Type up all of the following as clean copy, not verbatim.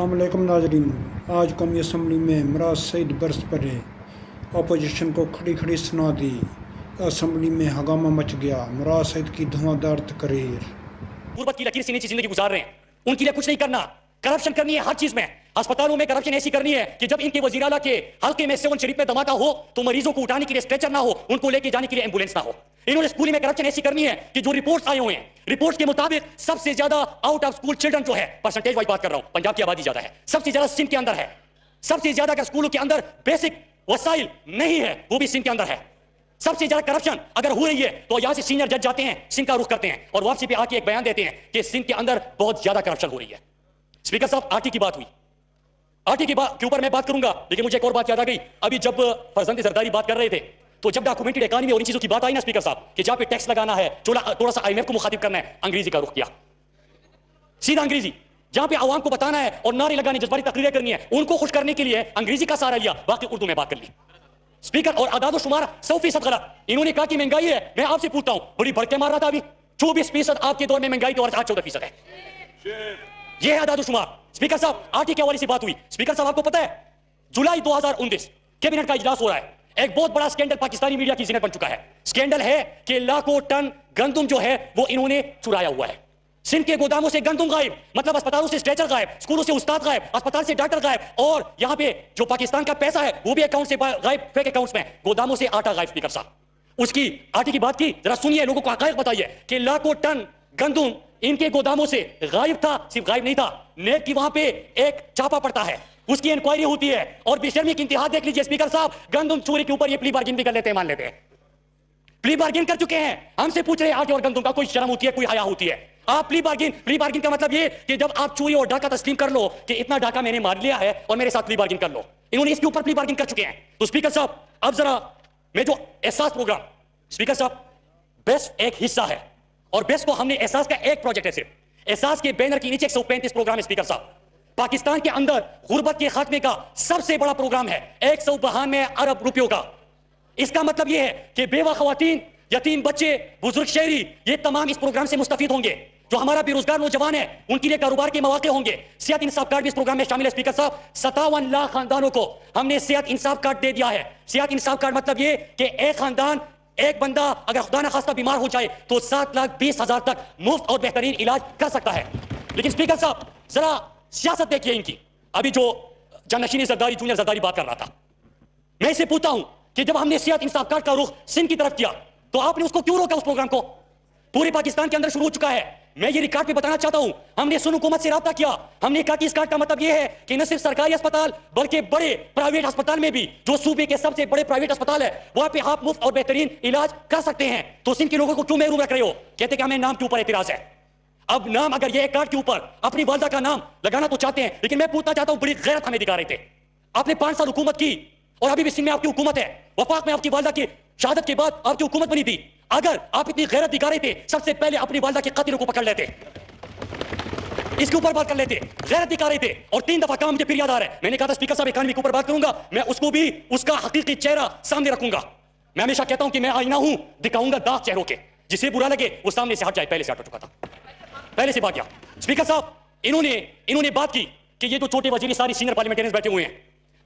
अस्सलाम वालेकुम नाजरीन। आज कौमी असम्बली में मराज सईद बरस पड़े, अपोजिशन को खड़ी खड़ी सुना दी। असम्बली में हंगामा मच गया। मराज सईद की धुआंधार तकरीर। गुर्बत की लकीर से नीचे जिंदगी गुजार रहे हैं, उनके लिए कुछ नहीं करना। करप्शन करनी है हर चीज में। अस्पतालों में करप्शन ऐसी करनी है कि जब इनके वजीर आला के हल्के में सेवन शरीफ में धमाका हो तो मरीजों को उठाने के लिए स्ट्रेचर ना हो, उनको लेके जाने के लिए एम्बुलेंस ना हो। इन्होंने स्कूल में करप्शन ऐसी करनी है कि जो रिपोर्ट्स आए हुए हैं, रिपोर्ट्स के मुताबिक सबसे ज्यादा आउट ऑफ स्कूल चिल्ड्रन जो है, परसेंटेज वाइज बात कर रहा हूं, पंजाब की आबादी ज्यादा है, सबसे ज्यादा सिंध के अंदर है। सबसे ज्यादा अगर स्कूलों के अंदर बेसिक वसाइल नहीं है वो भी सिंध के अंदर है। सबसे ज्यादा करप्शन अगर हो रही है तो यहां से सीनियर जज जाते हैं, सिंध का रुख करते हैं और वापसी पे आके एक बयान देते हैं कि सिंध के अंदर बहुत ज्यादा करप्शन हो रही है। स्पीकर साहब, आरटी की बात हुई, आरटी के ऊपर मैं बात करूंगा, लेकिन मुझे एक और बात याद आ गई। अभी जब फरजंद जरदारी बात कर रहे थे तो जब डॉक्यूमेंटेड इकोनॉमी और इन चीजों की बात आई ना स्पीकर साहब, कि जहां पे टैक्स लगाना है, थोड़ा सा आईएमएफ को मुखातिब करना है, अंग्रेजी का रुख किया, सीधा अंग्रेजी। जहां पे आवाम को बताना है और नारे लगाने, जज्बाती तकरीरें करनी है, उनको खुश करने के लिए अंग्रेजी का सहारा लिया, बाकी उर्दू में बात कर ली। स्पीकर, और आदाद शुमार 100% गलत। इन्होंने कहा कि महंगाई है, मैं आपसे पूछता हूं, बड़ी भड़के मार रहा था अभी 24% आपके दौर में महंगाई तो आज 14% है। यह है आदाद शुमार। स्पीकर साहब, आरटी के हवाले से बात हुई। स्पीकर साहब, आपको पता है जुलाई 2019 कैबिनेट का इजलास हो रहा है, एक बहुत बड़ा स्कैंडल पाकिस्तानी मीडिया की जिन्नत बन चुका है। स्कैंडल है कि लाखों टन गंदुम जो है वो इन्होंने चुराया हुआ है। सिंध के गोदामों से गंदुम गायब, मतलब अस्पतालों से स्ट्रेचर गायब, स्कूलों से उस्ताद गायब, अस्पताल से डॉक्टर गायब, और यहां पे जो पाकिस्तान का पैसा है वो भी अकाउंट से गायब, फेक अकाउंट्स में, गोदामों से आटा गायब। स्पीकर साहब, उसकी आटे की बात की, जरा सुनिए, लोगों को हकायक बताइए कि लाखों टन गंदुम इनके गोदामों से गायब था। सिर्फ गायब नहीं था, नेक की वहां पे एक चापा पड़ता है, उसकी इंक्वायरी होती है, और बेशर्मी की इंतहा देख लीजिए स्पीकर साहब। गंदुम चोरी के ऊपर ये प्ली बार्गिन भी कर लेते हैं, मान लेते हैं, प्ली बार्गिन कर चुके हैं। हमसे पूछ रहे हैं आटे और गंदुम का कोई शर्म होती है, कोई हया होती है? आप प्ली बार्गिन का मतलब ये कि जब आप चोरी और डाका तस्लीम कर लो कि इतना डाका मैंने मार लिया है और मेरे साथ प्ली बार्गिन कर लो, इन्होंने इसके ऊपर प्ली बार्गिन कर चुके हैं। तो स्पीकर साहब, अब जरा मैं जो एहसास प्रोग्राम, स्पीकर साहब, बेस्ट एक हिस्सा है, और बेस्ट को हमने एहसास का एक प्रोजेक्ट है, सिर्फ एहसास के बैनर के नीचे 135 प्रोग्राम है। स्पीकर साहब, पाकिस्तान के अंदर गुर्बत के खात्मे का सबसे बड़ा प्रोग्राम है, 192 अरब रुपयों का। इसका मतलब यह है कि बेवा खवातीन, यतीम बच्चे, बुजुर्ग शहरी, ये तमाम इस प्रोग्राम से मुस्तफीद होंगे। जो हमारा बेरोजगार नौजवान है उनके लिए कारोबार के मौके होंगे। सेहत इंसाफ कार्ड भी इस प्रोग्राम में शामिल है। स्पीकर साहब, 57 लाख खानदानों को हमने सेहत इंसाफ कार्ड दे दिया है। सेहत इंसाफ कार्ड मतलब ये कि एक खानदान, एक बंदा अगर खुदा न खास्ता बीमार हो जाए तो 7,20,000 तक मुफ्त और बेहतरीन इलाज कर सकता है। लेकिन स्पीकर साहब, जरा सियासत देखिए इनकी। अभी जो जननशीन जरदारी, जूनियर जरदारी बात कर रहा था, मैं इसे पूछता हूं कि जब हमने सेहत इंसाफ कार्ड का रुख सिंध की तरफ किया तो आपने उसको क्यों रोका? उस प्रोग्राम को पूरे पाकिस्तान के अंदर शुरू हो चुका है। मैं ये रिकॉर्ड पे बताना चाहता हूं, हमने सुन हुकूमत से राब्ता किया, हमने कहा कि इस कार्ड का मतलब यह है कि न सिर्फ सरकारी अस्पताल बल्कि बड़े प्राइवेट अस्पताल में भी, जो सूबे के सबसे बड़े प्राइवेट अस्पताल है, वहां पे आप मुफ्त और बेहतरीन इलाज कर सकते हैं। तो सिंध के लोगों को क्यों महरूम रख रहे हो? कहते कि हमें नाम के ऊपर एतराज है। अब नाम, अगर ये कार्ड के ऊपर अपनी वालदा का नाम लगाना तो चाहते हैं, लेकिन मैं पूछना चाहता हूं, बड़ी गैरत हमें दिखा रहे थे। आपने 5 साल हुकूमत की और अभी भी सिंध में आपकी हुकूमत है। वफाक में आपकी वालदा की शहादत के बाद आपकी हुकूमत बनी थी। अगर आप इतनी गैरत दिखा रहे थे, सबसे पहले अपनी वालदा के कातिलों को पकड़ लेते, इसके ऊपर बात कर लेते। गैरत दिखा रहे थे और 3 दफा काम मुझे फिर याद आ रहा है, मैंने कहा था स्पीकर साहब इकानमी के ऊपर बात करूंगा, मैं उसको भी उसका हकीकी चेहरा सामने रखूंगा। मैं हमेशा कहता हूं कि मैं आईना हूं, दिखाऊंगा दाग चेहरों के, जिसे बुरा लगे वो सामने से हट जाए। पहले से हट चुका था, पहले से भाग गया। स्पीकर साहब, इन्होंने बात की कि ये जो छोटे वजीर सारी सीनियर पार्लियामेंटेरियंस बैठे हुए हैं,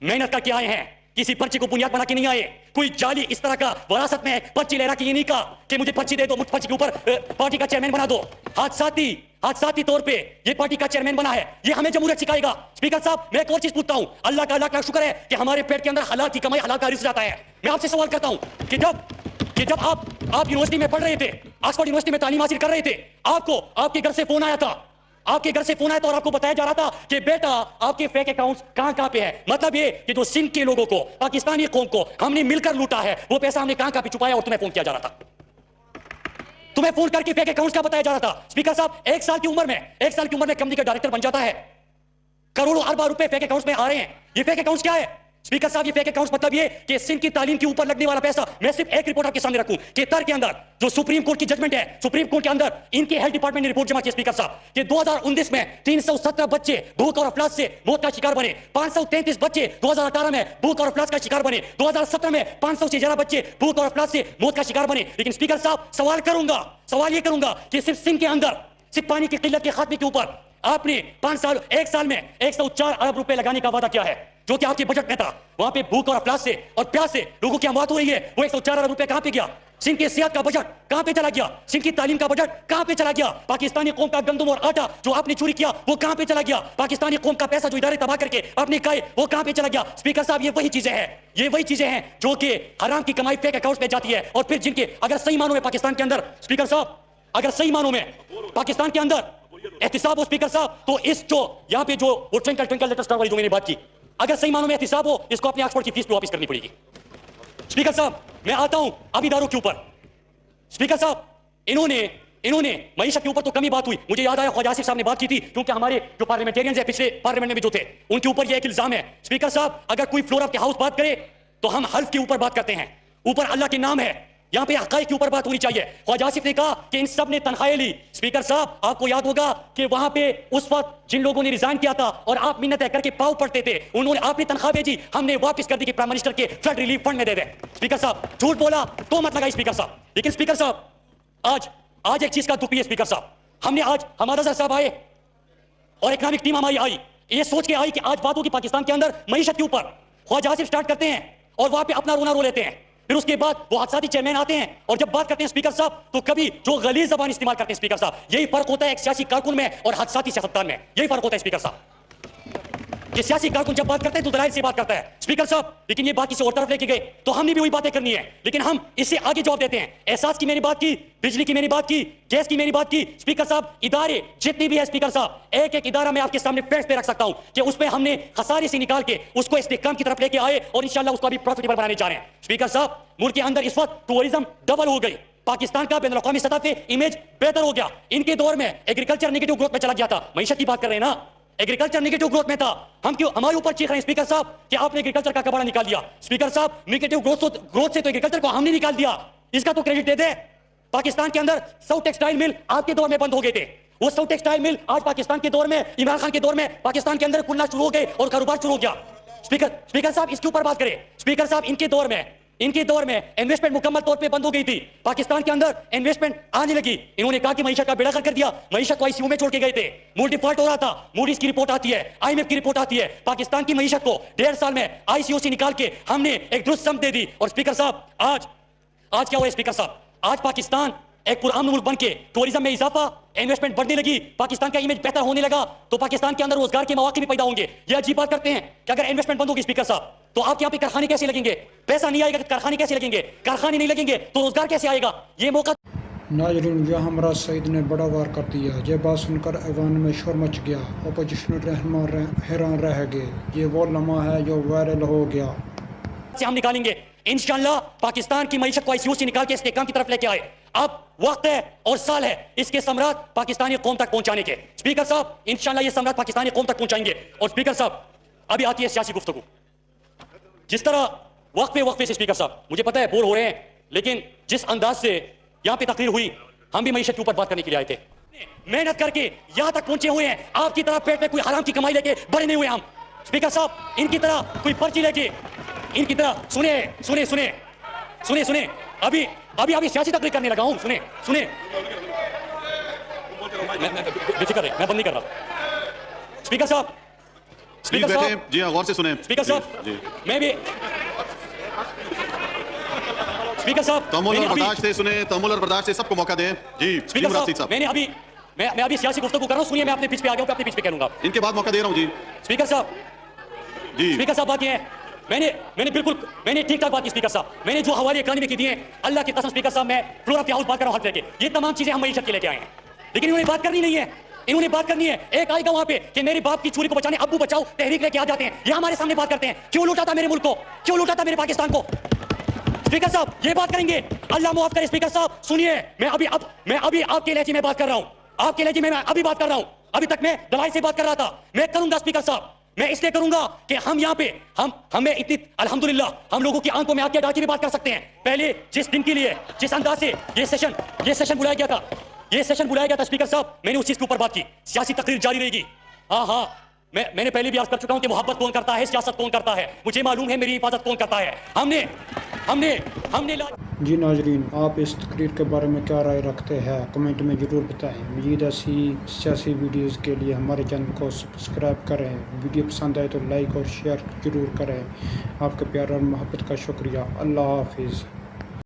मेहनत करके आए हैं, किसी पर्ची को बुनियाद बना के नहीं आए। कोई जाली इस तरह का वरासत में पर्ची लहरा के ये नहीं कहा कि मुझे पर्ची दे दो, मुझे पर्ची के ऊपर पार्टी का चेयरमैन बना दो। हादसाती तौर पे ये पार्टी का चेयरमैन बना है, ये हमें जमहूरियत सिखाएगा। स्पीकर साहब, मैं एक और चीज पूछता हूं, अल्लाह का लाख शुक्र है कि हमारे पेट के अंदर हलाल की कमाई, हलाल का रिज़्क जाता है। मैं आपसे सवाल करता हूं कि जब आप यूनिवर्सिटी में पढ़ रहे थे, ऑक्सफोर्ड यूनिवर्सिटी में तालीम हासिल कर रहे थे, आपको आपके घर से फोन आया था, और आपको बताया जा रहा था कि बेटा आपके फेक अकाउंट्स कहां पे है। मतलब ये कि जो सिंध के लोगों को, पाकिस्तानी कौम को हमने मिलकर लूटा है, वो पैसा हमने कहां पे छुपाया और तुम्हें फोन किया जा रहा था, तुम्हें फोन करके फेक अकाउंट्स का बताया जा रहा था। स्पीकर साहब, 1 साल की उम्र में कंपनी का डायरेक्टर बन जाता है, करोड़ों अरबों रुपए फेक अकाउंट्स में आ रहे हैं। ये फेक अकाउंट्स क्या है? स्पीकर साहब, ये फेक अकाउंट्स मतलब ये कि सिंध की तालीम के ऊपर लगने वाला पैसा, मैं सिर्फ एक रिपोर्ट आपके सामने रखूं कि तर के अंदर जो सुप्रीम कोर्ट की जजमेंट है, सुप्रीम कोर्ट के अंदर इनके हेल्थ डिपार्टमेंट ने रिपोर्ट जमा की स्पीकर साहब कि 2019 में 317 बच्चे भूख और अफलास से मौत का शिकार बने, 533 बच्चे 2018 में भूख और अफलास का शिकार बने, 2017 में 500 से ज्यादा बच्चे भूख और अफलास से मौत का शिकार बने। लेकिन स्पीकर साहब, सवाल ये करूंगा कि सिर्फ सिंध के अंदर सिर्फ पानी की किल्लत के खात्मे के ऊपर आपने 5 साल 1 साल में 104 अरब रुपए लगाने का वादा किया है, जो कि आपके बजट में था। वहां पे भूख और अफलास से और प्यास से लोगों की मौत हो रही है, वो 104 अरब रुपए कहां पे गया? सिंध के सेहत का बजट कहां पे चला गया? सिंध की तालीम का बजट कहां पे चला गया? पाकिस्तानी कौम का गंदम और आटा जो आपने चोरी किया वो कहां पे चला गया? पाकिस्तानी कौम का पैसा जो इदारे तबाह करके आपने खाए वो कहां पे चला गया? स्पीकर साहब, ये वही चीजें हैं जो कि हराम की कमाई फेक अकाउंट्स में जाती है, और फिर जिनके अगर सही मानों में पाकिस्तान के अंदर, स्पीकर साहब, अगर सही मानों में पाकिस्तान के अंदर एहतिसाब हो स्पीकर साहब, तो इस जो यहाँ पे जो वो ट्विंकल ट्विंकल लिटिल स्टार वाली जो मैंने बात की, अगर सही मानों में एहतिसाब हो, इसको अपने ऑक्सफोर्ड की फीस पे वापस करनी पड़ेगी। स्पीकर साहब, मैं आता हूं अब इदारों के ऊपर। स्पीकर साहब, इन्होंने मईशत के ऊपर तो कमी बात हुई, मुझे याद आया ख्वाजा आसिफ साहब ने बात की थी, क्योंकि हमारे जो पार्लियामेंटेरियंस है पिछले पार्लियामेंट में जो थे, उनके ऊपर यह एक इल्जाम है। स्पीकर साहब, अगर कोई फ्लोर ऑफ द हाउस बात करे तो हम हल्फ के ऊपर बात करते हैं, ऊपर अल्लाह के नाम है, यहां पे हक़ाइक़ के ऊपर बात होनी चाहिए। ख्वाजा आसिफ ने कहा कि इन सब ने तनख्वाहें ली। स्पीकर साहब, आपको याद होगा कि वहां पे उस वक्त जिन लोगों ने रिजाइन किया था और आप मिन्नतें करके पाँव पड़ते थे, उन्होंने आपने तनख्वाह भेजी, हमने वापस कर दी कि प्राइम मिनिस्टर के फ्लड रिलीफ फंड में दे दे। स्पीकर साहब, झूठ बोला तो मत लगाई स्पीकर साहब। लेकिन स्पीकर साहब, आज एक चीज का दुख भी है स्पीकर साहब, हमने आज हमारा साहब आए और इकोनॉमिक टीम हमारी आई, ये सोच के आई कि आज बात होगी पाकिस्तान के अंदर मईशत के ऊपर। ख्वाजा आसिफ स्टार्ट करते हैं और वहां पे अपना रोना रो लेते हैं, फिर उसके बाद वो हादसाती चेयरमैन आते हैं और जब बात करते हैं स्पीकर साहब, तो कभी जो गलीज जबान इस्तेमाल करते हैं स्पीकर साहब। यही फर्क होता है एक सियासी कारकुन में और हादसाती सियासतदान में, यही फर्क होता है स्पीकर साहब। कि सियासी कारकुन जब बात करते हैं तो दलाइल से बात करता है स्पीकर साहब, लेकिन ये बात किसी और तरफ लेके गए तो हमने भी वही बातें करनी है, लेकिन हम इससे आगे जवाब देते हैं। एहसास की मैंने बात की, बिजली की मैंने बात की, गैस की मैंने बात की। स्पीकर साहब, इदारे जितनी भी है स्पीकर साहब, एक एक इदारा मैं आपके सामने पेश पे रख सकता हूं कि उसमें हमने खसारे से निकाल के उसको इस्तेहकाम की तरफ लेके आए और इंशाल्लाह उसको अभी प्रॉफिटेबल बनाने जा रहे हैं। स्पीकर साहब, मुल्क के अंदर इस वक्त टूरिज्म डबल हो गई, पाकिस्तान का बैनुल अक़वामी सतह पे इमेज बेहतर हो गया। इनके दौर में एग्रीकल्चर नेगेटिव ग्रोथ में चला गया था, मईशत की बात कर रहे हैं ना, एग्रीकल्चर नेगेटिव ग्रोथ में था, हम क्यों हमारे ऊपर चीख रहे हैं स्पीकर साहब कि आपने एग्रीकल्चर का कबाड़ा निकाल दिया। स्पीकर साहब, नेगेटिव ग्रोथ से तो एग्रीकल्चर को हमने निकाल दिया, इसका तो क्रेडिट दे दे। पाकिस्तान के अंदर 100 टेक्सटाइल मिल आपके दौर में बंद हो गए थे, वो 100 टेक्सटाइल मिल आज पाकिस्तान के दौर में, इमरान खान के दौर में पाकिस्तान के अंदर खुलना शुरू हो गए और कारोबार शुरू हो गया। स्पीकर साहब, इसके ऊपर बात करें। स्पीकर साहब, इनके दौर में इन्वेस्टमेंट मुकम्मल तौर पे बंद हो गई थी, पाकिस्तान के अंदर इन्वेस्टमेंट आने लगी। इन्होंने कहा कि मईशत का बेड़ा गर्क कर दिया, मईशत को आईसीयू में छोड़ के गए थे, मूड डिफॉल्ट हो रहा था, मूडीज की रिपोर्ट आती है, आईएमएफ की रिपोर्ट आती है, पाकिस्तान की मईशत को 1.5 साल में आईसीयू से निकाल के हमने एक दुरुस्त समत दे दी। और स्पीकर साहब, आज क्या हुआ स्पीकर साहब, आज पाकिस्तान एक पुरअमन मुल्क बन के टूरिज्म में इजाफा, इन्वेस्टमेंट बढ़ने लगी, पाकिस्तान का इमेज बेहतर होने लगा, तो पाकिस्तान के अंदर रोजगार के मौके भी पैदा होंगे। ये अजीब बात करते हैं कि अगर इन्वेस्टमेंट बंद होगी स्पीकर साहब, तो आपके यहाँ पे कारखाने कैसे लगेंगे? पैसा नहीं आएगा तो कारखाने कैसे लगेंगे? कारखाने नहीं लगेंगे तो रोजगार कैसे आएगा? ये मौका नाज़रीन, यह हमरा सईद ने बड़ा वार कर दिया। ये बात सुनकर ऐवान में शोर मच गया, अपोजिशन रहनुमा हैरान रह गए। ये वो लम्हा है जो वायरल हो गया। से हम निकालेंगे इंशाल्लाह, पाकिस्तान की मईशत को आईसीयू से निकाल के इस्तेहकाम की तरफ लेके आए। अब वक्त है और साल है इसके समरात पाकिस्तानी कौम तक पहुंचाने के। स्पीकर साहब, इंशाल्लाह ये समरात पाकिस्तानी कौम तक पहुंचाएंगे। और स्पीकर साहब, अभी आती है सियासी गुफ्तगू, जिस तरह वक्फे से स्पीकर साहब, मुझे पता है बोर हो रहे हैं, लेकिन जिस अंदाज से यहाँ पे तकरीर हुई, हम भी मईशत के ऊपर बात करने के लिए आए थे। मेहनत करके यहाँ तक पहुंचे हुए हैं, आपकी तरह पेट में कोई हराम की कमाई लेके बड़े नहीं हुए हम। स्पीकर साहब, इनकी तरह कोई पर्ची लेके, इनकी तरह सुने अभी सियासी तकरीर करने लगा हूं। सुने बेफिक्र है, मैं बंद नहीं कर रहा। स्पीकर साहब जी हाँ, गौर से सुने। स्पीकर साहब, मैं भी स्पीकर साहब, तमुल और बर्दाश्त से सुने, तमुल और बर्दाश्त से सबको मौका दें। जी स्पीकर साहब, मैं अभी सियासी गुफ्तगू कर रहा हूं, सुनिए, मैं अपने पिच पे आ गया हूं, अपने पिच पे करूंगा, इनके बाद मौका दे रहा हूं। जी स्पीकर साहब जी, स्पीकर साहब, बात ये है, मैंने ठीक ठाक बात की स्पीकर साहब, मैंने जो हवाले इकॉनमी की दिए, अल्लाह की कसम स्पीकर साहब, मैं फ्लोर ऑफ द हाउस बात कर रहा हूं हल्फ लेके, ये तमाम चीजें हम मईशत के लेके आए हैं, लेकिन इन्होंने बात करनी नहीं है। इन्होंने बात करनी है, एक आएगा वहां पे कि मेरे बाप की चोरी को बचाने अब्बू बचाओ तहरीक लेके आ जाते हैं, ये हमारे सामने बात करते हैं, क्यों लूटा था मेरे मुल्क को, क्यों लूटा था मेरे पाकिस्तान को। स्पीकर साहब, ये बात करेंगे, अल्लाह मुआफ करे। स्पीकर साहब सुनिए, मैं अभी आपके लहजे में बात कर रहा हूं, आपके लहजे में मैं अभी बात कर रहा हूं, अभी तक मैं दलाइल से बात कर रहा था, मैं करूंगा स्पीकर साहब, मैं इसलिए करूंगा कि हम यहाँ पे हमें इतनी अल्हम्दुलिल्लाह हम लोगों की आंखों में आंखें डाल के भी बात कर सकते हैं। पहले जिस दिन के लिए जिस अंदाज से ये सेशन बुलाया गया था स्पीकर साहब, मैंने उस चीज के ऊपर बात की, सियासी तकरीर जारी रहेगी। हाँ, मैंने पहले भी अर्ज कर चुका हूं कि मोहब्बत कौन करता है, सियासत कौन करता है, मुझे मालूम है मेरी हिफाजत कौन करता है। हमने जी नाजरीन, आप इस तकरीर के बारे में क्या राय रखते हैं कमेंट में ज़रूर बताएं। मज़ीद ऐसी सियासी वीडियोज़ के लिए हमारे चैनल को सब्सक्राइब करें। वीडियो पसंद आए तो लाइक और शेयर ज़रूर करें। आपके प्यार और मोहब्बत का शुक्रिया। अल्लाह हाफिज़।